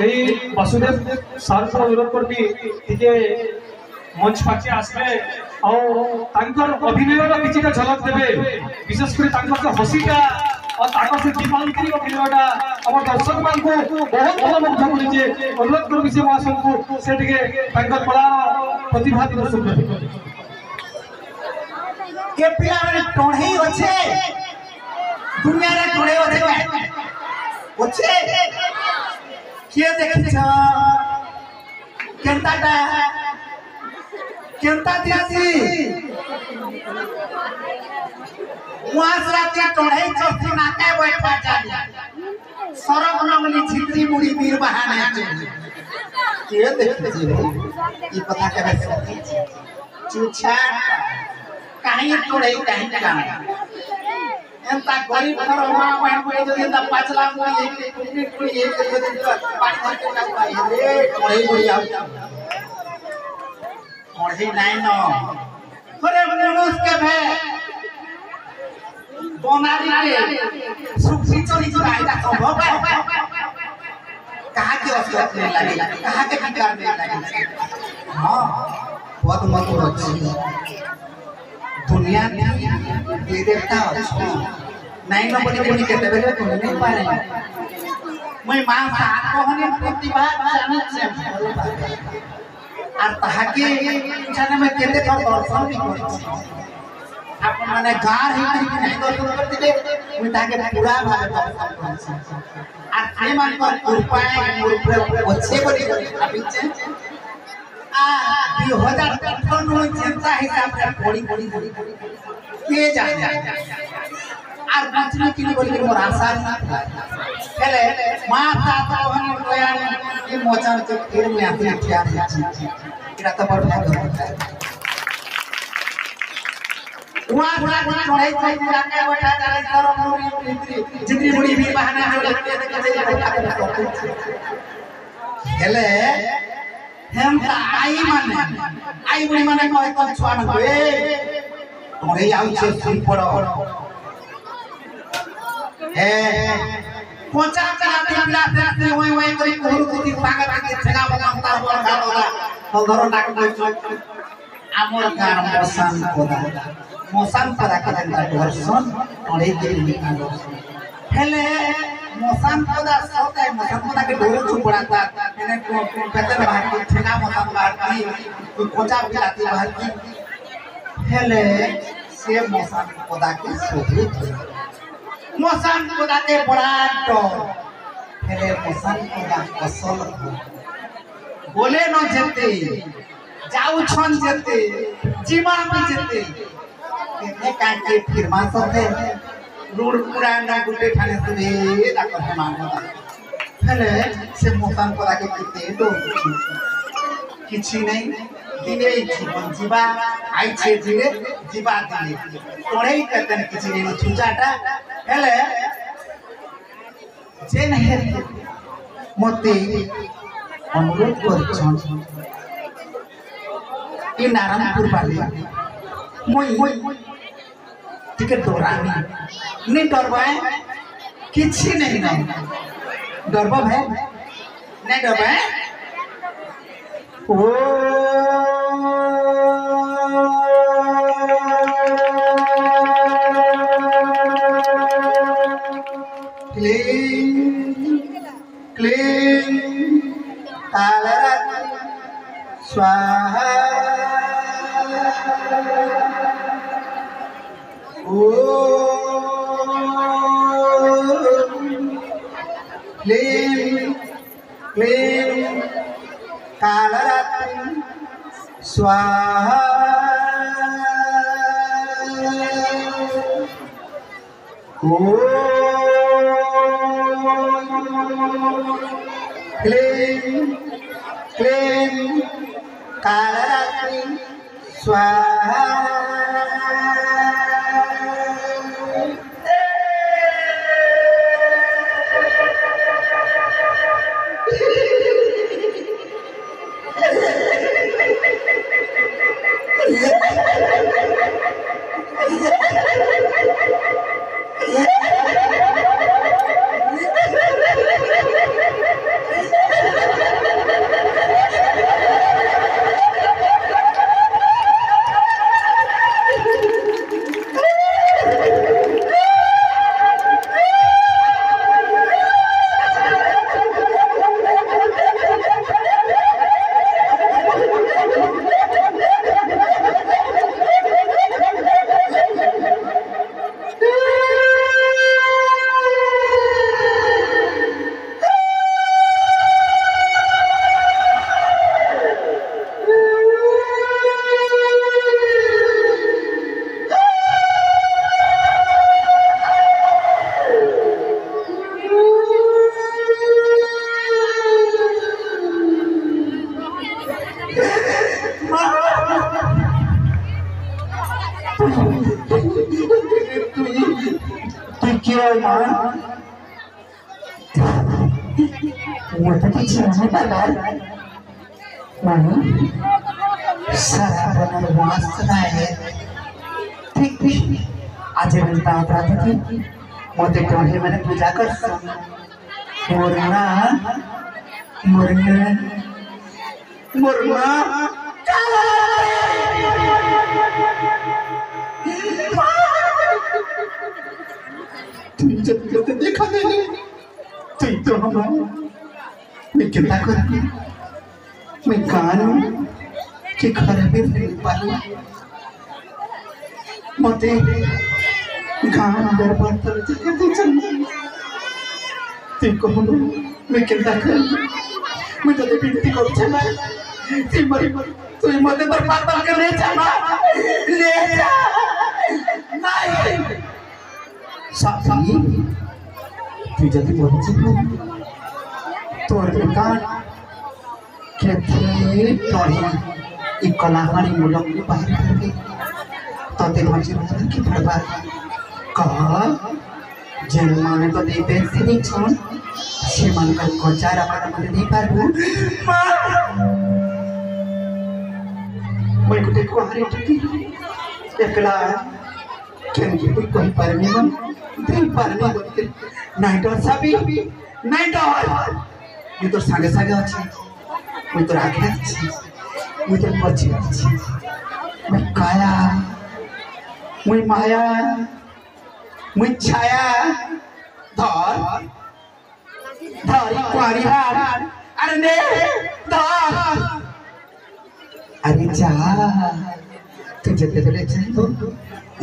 এই বাসুদেব সার অনুরোধ করবি টিকে মঞ্চ পাখে আসবে অভিনয়র কিছুটা ঝলক দেবে বিশেষ করে তাঁর হসিটা से दीपावली अभिनयटा आम दर्शक मान बहुत भल मुग्ध करे अनुरोध करी से महाशय को से कला प्रतिभा प्रदर्शन के पिला माने टोढ़ी होछे दुनिया रे टोढ़ी होछे के देखिछ केंताटा केंता दियासी मुआसराती टोढ़ी चौथी नाके बैठा जानी सरग नंगली झित्री मुड़ी वीर बहाने के देखिछ ई कथा के चुछा कहीं टोढ़ी कहीं का एंता गरीब घर मां बहन को जदी ता 5 लाख को एक कंप्लीट को एक जदी पानी भर के लगता है रे टोढ़ी बुढ़ी आ टोढ़ी नहीं न अरे मनुष्य के भे बोनारी के सुखी चोरी चुराएगा संभव है कहां के असर में लगे कहां के विकार में लगे हां बहुत मत अच्छी दुनिया ये देवता अच्छा नहीं न बनी बनी के देवे तो नहीं पारे मैं मां साथ कहने प्रतिभा जानित से और ताके जाने में केते कर दर्शन भी करी अपन माने गार ही नहीं दर्शन कर दिले मैं ताके पूरा भाग दर्शन करी और खाली मान पर कृपा मुरपे अच्छे बड़ी अभिचे आ 2018 में जनता हिसाब से बड़ी के जाने আর বাঁচলে কি বলি মোর আশা খেলে মা তাতা হন কয়ান কি মোচা তো ফির মে আতে ঠিয়া এটা তো বড় ভাগ ওয়া ওয়া চড়াই চড়াই রাখে বটা চালে সর মুড়ি জিতরি মুড়ি বীর বাহানা চলে খেলে हम आई मुड़ी माने कहे तो छुआ न ए तोरे आउ छे सुन पड़ो ए कोचा कला दिला से ओए करी कोहरु कुती पागा के छगा बगा तार पर गालोला तो घर नाक को आमर गार मसान पदा के दर्शन तोरे के हेले मसान पदा सोते मसान पदा के डोरे छुपड़ाता मैंने पेटे बाहर की ठेका मसान बाहर की कोचा बिलाती बाहर की हेले से मसान पदा के सोते मसान पदा के बड़ा तो हेले मसान पदा असल बोले न जेते जाऊ छन जेते जीवा भी जेते केने काके फिरमा सोते रोड पुराना गुटे ठाने सुने डाक्टर मांगो हेले से मोतान पदा के किते तो किछि नहीं दिने जीवन जीवा आई छे दिने जीवा दिने तोरे कतन किछि नहीं छुचाटा हेले जे नहीं मते अनुरोध करछन ई नारायणपुर वाले मोई टिकट डरानी नहीं डरबा किछि नहीं डरबा भाई नहीं डरबा ओ क्लीन तालरत स्वाहा ओ क्लीन कालरात्रि स्वाहा ओ क्लीन कालरात्रि स्वाहा मां वो तो कुछ नहीं पता मां सारा बनल वासना है ठीक ठीक आज बनता अपराध की मोते टोहे मैंने पूजा कर मोरना मोरना मोरना तुम जब लोग देखा नहीं तो हम मैं क्या करूँ मैं कानू के खराबे नहीं पालू मते गाँव दरबार तर जगह दे चल तुम कहो मैं क्या करूँ मैं तो बिनती करूँ चला तुम मरी तुम मते दरबार तर के ले जा नहीं साथी तू जल्दी बोल चुप तोर दुकान के थे तोड़ी एक कलाहारी मुलक में बाहर करके तो ते मर्जी बाहर की पड़वा कहा जन्मा में तो देते सिनी छोड़ सीमान का कोचार अपना मत नहीं पारू मैं कुछ को हरी टकी एकला क्योंकि कोई परमीन दिल परमीन नाइट और सभी नाइट और ये तो सागे सागे अच्छी मैं तो आगे अच्छी मैं तो पछी अच्छी मैं काया मैं माया मैं छाया धर धरी कुआरी हार अरे ने धर अरे जा तू जते चले तो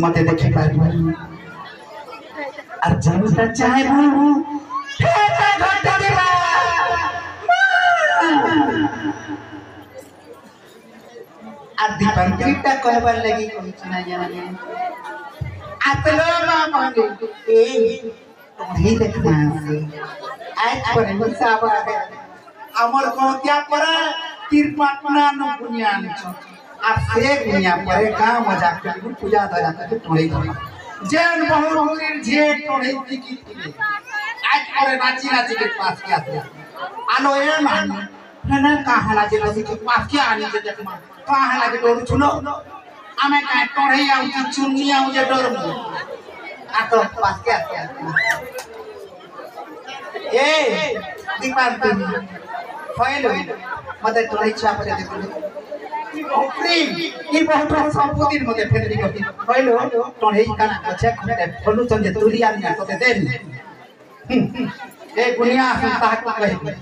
मते देखि पाबू আর জানতে চাইবো হেটা ঘটা দিবা আর দীপাঙ্করিটা কহবার লাগি কইছ না জানে আতলো মা মাগে এই তুমি দেখনা আছে আজ পরে মুসাবা আমার কোতিয়া পরে তিরপাটনা ন বুনিয়া আনছ আর সে বুনিয়া পরে কা মজা করে পূজা ধরা করে তোড়ে ধরা जैन बहुरीर जेठ टोढ़े की आज करे नाची नाची के पास क्या थे आलो ये मान है ना कहाँ लाजे नाची के पास क्या आनी जे देखमा कहाँ लाजे डोर छुनो आमे कहाँ टोढ़े आउ की चुन्नी आउ जे डोर मु आतो पास क्या ए दीपांती फाइलो मते टोढ़े छाप दे देखो ई बहुत संपूर्ण मते फेरी करती पहिलो टोढ़े काना अच्छा खटे फलु चंजे तुलिया ने तो दे ए गुनिया हम ताक कहि